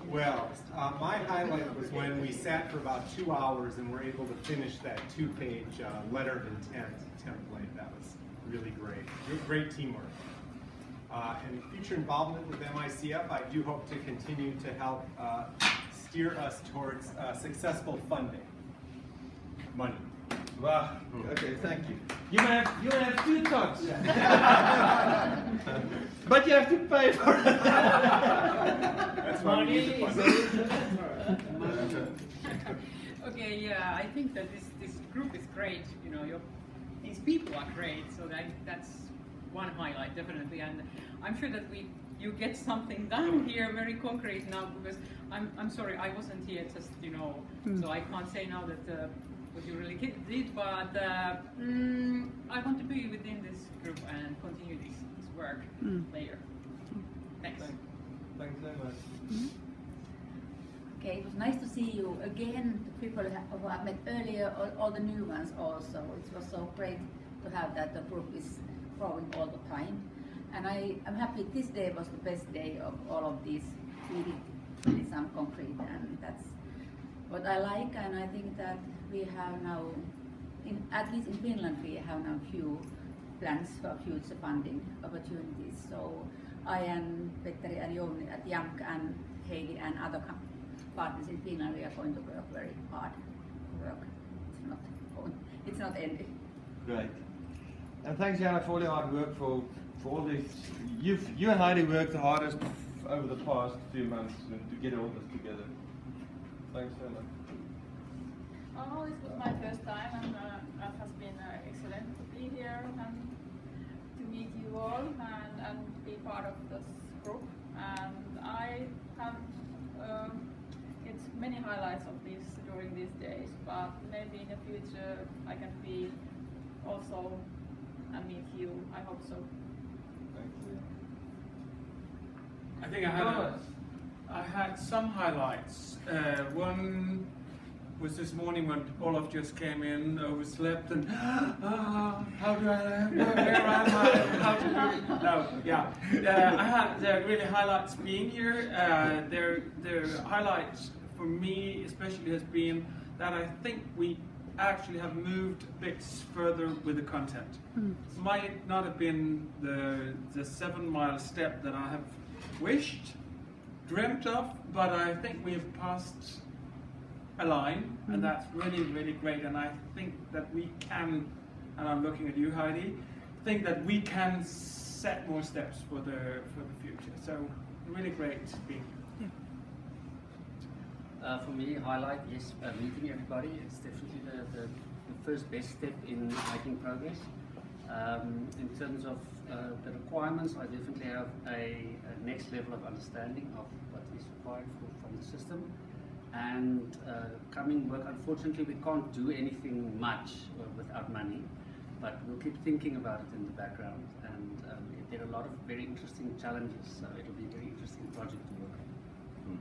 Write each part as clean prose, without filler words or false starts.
Well, my highlight was when we sat for about 2 hours and were able to finish that 2-page letter of intent template. That was really great. Great teamwork. And future involvement with mICF, I do hope to continue to help steer us towards successful funding. Money. Wow. Okay, thank you. You have 2 talks. But you have to pay for it. That's why we need the funding. Okay, yeah, I think that this group is great. You know, these people are great, so that's one highlight definitely. And I'm sure that you get something done here, very concrete now. Because I'm sorry, I wasn't here, just so I can't say now that what you really did. But I want to be within this group and continue this work later. Thanks. Thanks so much. Okay, it was nice to see you again, the people who I met earlier, all the new ones also. It was so great to have that the group is growing all the time. And I'm happy this day was the best day of all of these, really some concrete, and that's what I like. And I think that we have now, at least in Finland, we have now few plans for future funding opportunities. So I and Petteri and Jouni at Jank and Heidi and other partners in Finland, we are going to work very hard. It's not ending. Great. And thanks, Jana, for all your hard work, for all this. You and Heidi worked the hardest over the past few months to get all this together. Thanks so much. Oh, this was my first time, and it has been excellent to be here and to meet you all and be part of this group. And I have it's many highlights of this during these days, but maybe in the future I can be also and meet you. I hope so. Thank you. I think I had some highlights. One was this morning when Olaf just came in, overslept, and how do I, where am I, how to do, no, yeah. I had really highlights being here. Their highlights for me especially has been that I think we actually have moved bits further with the content. Might not have been the 7-mile step that I have wished, dreamt of, but I think we have passed a line, and that's really, really great. And I think that we can, and I'm looking at you, Heidi, think that we can set more steps for the future. So really great being here. For me, highlight is meeting everybody. It's definitely the first best step in making progress. In terms of the requirements, I definitely have a next level of understanding of what is required from the system. And coming work, unfortunately, we can't do anything much without money, but we'll keep thinking about it in the background. And there are a lot of very interesting challenges, so it'll be a very interesting project to work on.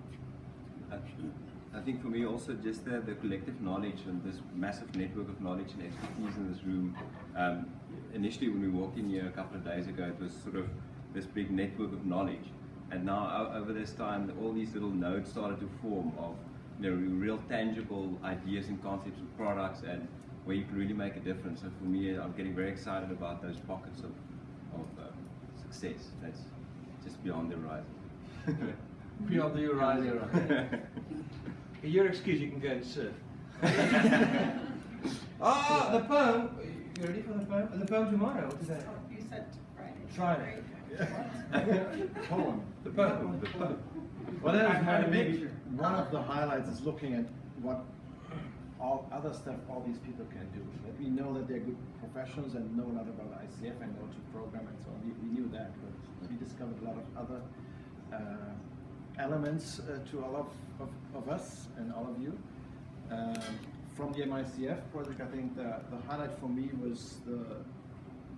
I think for me also just the collective knowledge and this massive network of knowledge and expertise in this room. Initially when we walked in here a couple of days ago, it was sort of this big network of knowledge. And now over this time, all these little nodes started to form of real tangible ideas and concepts of products and where you can really make a difference. And for me, I'm getting very excited about those pockets of success. That's just beyond the horizon. Beyond the horizon. In your excuse, you can go and surf. The poem. You ready for the poem? The poem tomorrow. What is that? Oh, you said Friday. Friday. Poem. The poem. The poem. Well, that I had a maybe picture. one of the highlights is looking at what all other stuff all these people can do. That we know that they're good professionals and know a lot about ICF and know to program and so on. We knew that, but we discovered a lot of other elements to all of us and all of you. From the mICF project, I think the highlight for me was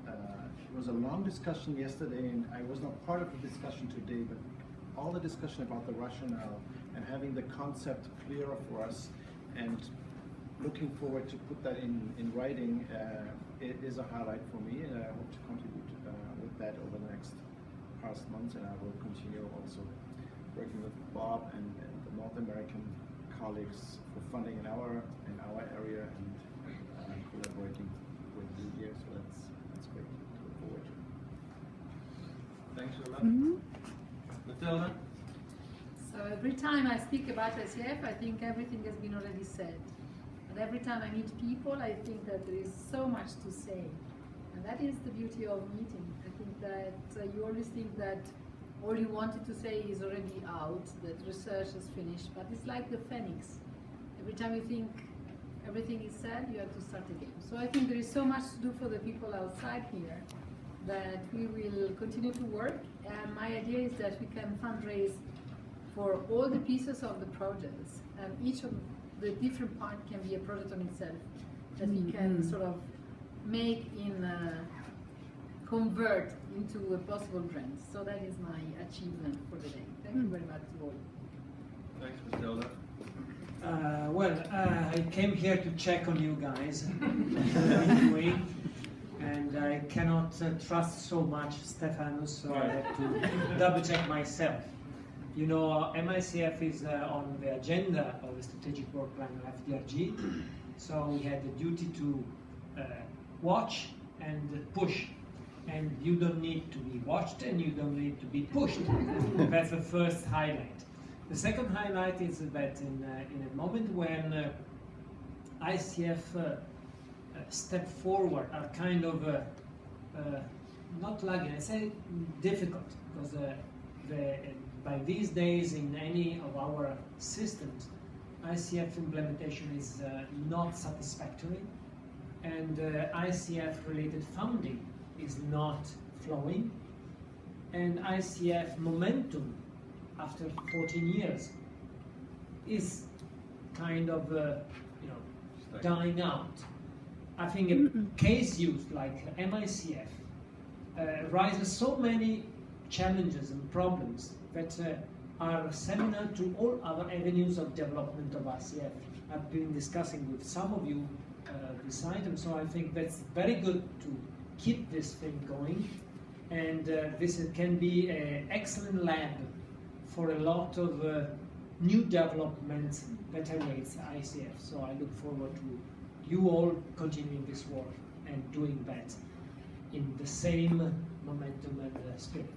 it was a long discussion yesterday, and I was not part of the discussion today, but all the discussion about the rationale and having the concept clearer for us and looking forward to put that in writing, it is a highlight for me, and I hope to contribute with that over the next past months, and I will continue also working with Bob and North American colleagues for funding in our area and collaborating with you here. So that's great to look forward to. Thanks very much. Matilda? So every time I speak about ICF, I think everything has been already said. But every time I meet people, I think that there is so much to say. And that is the beauty of meeting. I think that you always think that all you wanted to say is already out, that research is finished, but it's like the phoenix. Every time you think everything is said, you have to start again. So I think there is so much to do for the people outside here that we will continue to work. And my idea is that we can fundraise for all the pieces of the projects, and each of the different parts can be a project on itself that we can sort of make convert into a possible grant. So that is my achievement for the day. Thank you very much to all. Thanks, Matilda. I came here to check on you guys, and I cannot trust so much Stefanus, so I have to double check myself. You know, mICF is on the agenda of the strategic work plan of FDRG, so we had the duty to watch and push. And you don't need to be watched and you don't need to be pushed. That's the first highlight. The second highlight is that in a moment when ICF step forward are kind of not lagging, I say difficult, because by these days in any of our systems, ICF implementation is not satisfactory, and ICF related funding is not flowing, and ICF momentum after 14 years is kind of dying out. I think a case used like mICF raises so many challenges and problems that are seminal to all other avenues of development of ICF. I've been discussing with some of you this item, so I think that's very good to keep this thing going, and this can be an excellent lab for a lot of new developments that awaits ICF. So I look forward to you all continuing this work and doing that in the same momentum and spirit.